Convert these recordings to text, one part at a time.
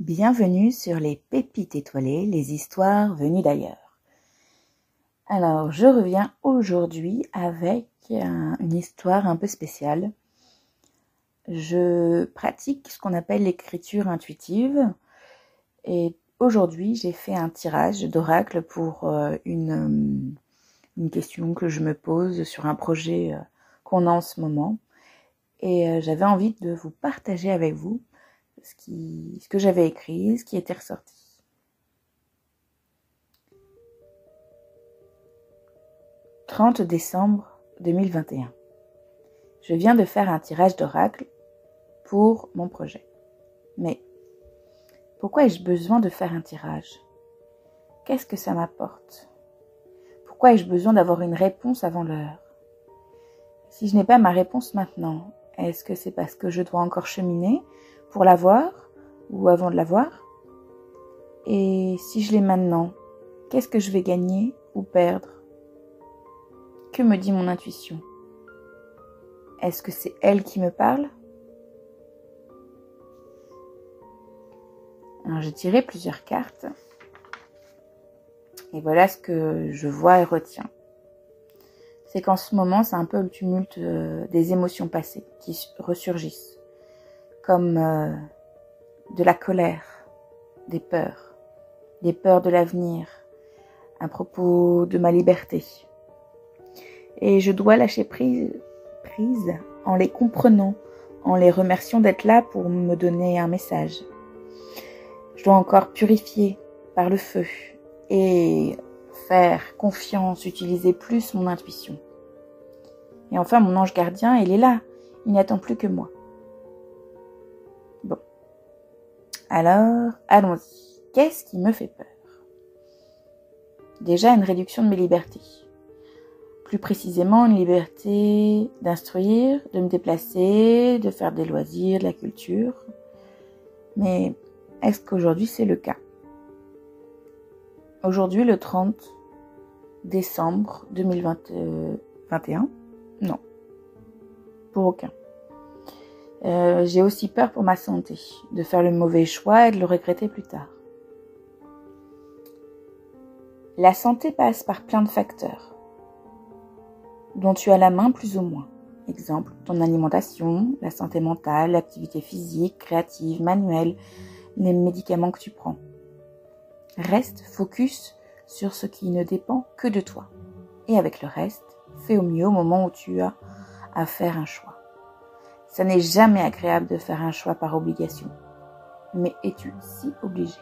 Bienvenue sur les pépites étoilées, les histoires venues d'ailleurs. Alors, je reviens aujourd'hui avec une histoire un peu spéciale. Je pratique ce qu'on appelle l'écriture intuitive et aujourd'hui, j'ai fait un tirage d'oracle pour une question que je me pose sur un projet qu'on a en ce moment. Et j'avais envie de vous partager avec vous ce que j'avais écrit, ce qui était ressorti. « 30 décembre 2021. Je viens de faire un tirage d'oracle pour mon projet. Mais pourquoi ai-je besoin de faire un tirage? Qu'est-ce que ça m'apporte? Pourquoi ai-je besoin d'avoir une réponse avant l'heure? Si je n'ai pas ma réponse maintenant, est-ce que c'est parce que je dois encore cheminer pour l'avoir ou avant de l'avoir? Et si je l'ai maintenant, qu'est-ce que je vais gagner ou perdre? Que me dit mon intuition? Est-ce que c'est elle qui me parle? Alors j'ai tiré plusieurs cartes et voilà ce que je vois et retiens. C'est qu'en ce moment, c'est un peu le tumulte des émotions passées qui ressurgissent, comme de la colère, des peurs de l'avenir, à propos de ma liberté. Et je dois lâcher prise en les comprenant, en les remerciant d'être là pour me donner un message. Je dois encore purifier par le feu et faire confiance, utiliser plus mon intuition. Et enfin, mon ange gardien, il est là. Il n'attend plus que moi. Bon. Alors, allons-y. Qu'est-ce qui me fait peur? Déjà, une réduction de mes libertés. Plus précisément, une liberté d'instruire, de me déplacer, de faire des loisirs, de la culture. Mais est-ce qu'aujourd'hui, c'est le cas? Aujourd'hui, le 30 décembre 2021, non, pour aucun. J'ai aussi peur pour ma santé, de faire le mauvais choix et de le regretter plus tard. La santé passe par plein de facteurs, dont tu as la main plus ou moins. Exemple, ton alimentation, la santé mentale, l'activité physique, créative, manuelle, les médicaments que tu prends. Reste focus sur ce qui ne dépend que de toi. Et avec le reste, fais au mieux au moment où tu as à faire un choix. Ça n'est jamais agréable de faire un choix par obligation. Mais es-tu si obligé?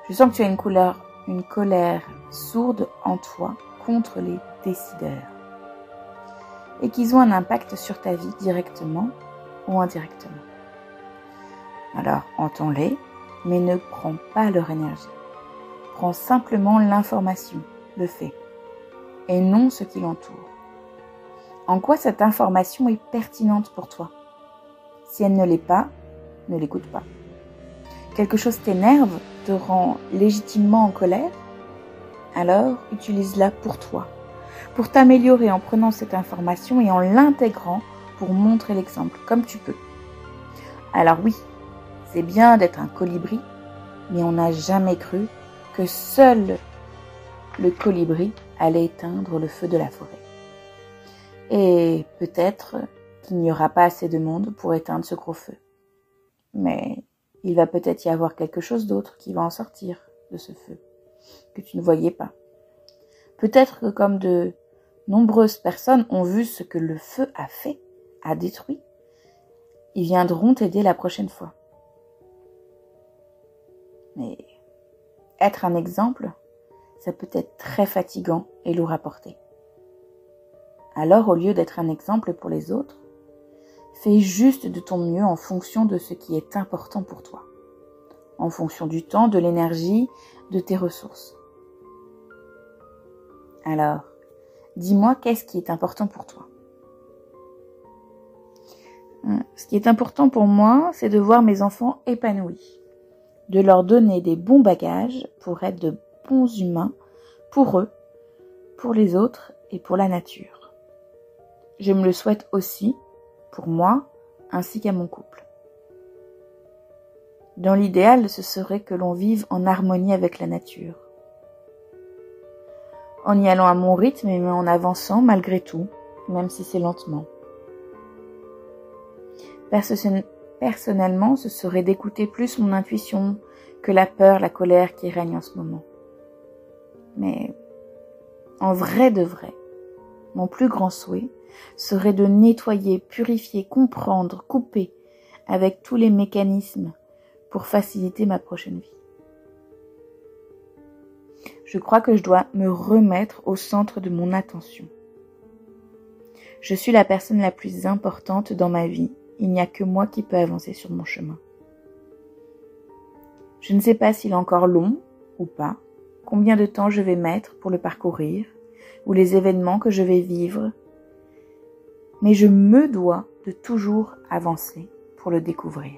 Je sens que tu as une colère sourde en toi contre les décideurs. Et qu'ils ont un impact sur ta vie directement ou indirectement. Alors, entends-les, mais ne prends pas leur énergie. Prends simplement l'information, le fait, et non ce qui l'entoure. En quoi cette information est pertinente pour toi? Si elle ne l'est pas, ne l'écoute pas. Quelque chose t'énerve, te rend légitimement en colère? Alors, utilise-la pour toi, pour t'améliorer en prenant cette information et en l'intégrant pour montrer l'exemple, comme tu peux. Alors oui, c'est bien d'être un colibri, mais on n'a jamais cru que seul le colibri allait éteindre le feu de la forêt. Et peut-être qu'il n'y aura pas assez de monde pour éteindre ce gros feu. Mais il va peut-être y avoir quelque chose d'autre qui va en sortir de ce feu, que tu ne voyais pas. Peut-être que comme de nombreuses personnes ont vu ce que le feu a fait, a détruit, ils viendront t'aider la prochaine fois. Mais être un exemple, ça peut être très fatigant et lourd à porter. Alors, au lieu d'être un exemple pour les autres, fais juste de ton mieux en fonction de ce qui est important pour toi, en fonction du temps, de l'énergie, de tes ressources. Alors, dis-moi qu'est-ce qui est important pour toi. Ce qui est important pour moi, c'est de voir mes enfants épanouis, de leur donner des bons bagages pour être de bons humains pour eux, pour les autres et pour la nature. Je me le souhaite aussi pour moi ainsi qu'à mon couple. Dans l'idéal, ce serait que l'on vive en harmonie avec la nature. En y allant à mon rythme mais en avançant malgré tout, même si c'est lentement. Personnellement, ce serait d'écouter plus mon intuition que la peur, la colère qui règne en ce moment. Mais en vrai de vrai, mon plus grand souhait serait de nettoyer, purifier, comprendre, couper avec tous les mécanismes pour faciliter ma prochaine vie. Je crois que je dois me remettre au centre de mon attention. Je suis la personne la plus importante dans ma vie. Il n'y a que moi qui peux avancer sur mon chemin. Je ne sais pas s'il est encore long ou pas, combien de temps je vais mettre pour le parcourir, ou les événements que je vais vivre, mais je me dois de toujours avancer pour le découvrir.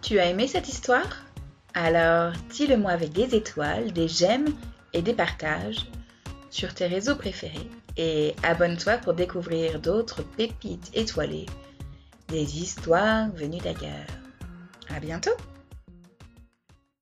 Tu as aimé cette histoire? Alors, dis-le-moi avec des étoiles, des j'aime et des partages sur tes réseaux préférés et abonne-toi pour découvrir d'autres pépites étoilées, des histoires venues d'ailleurs. À bientôt!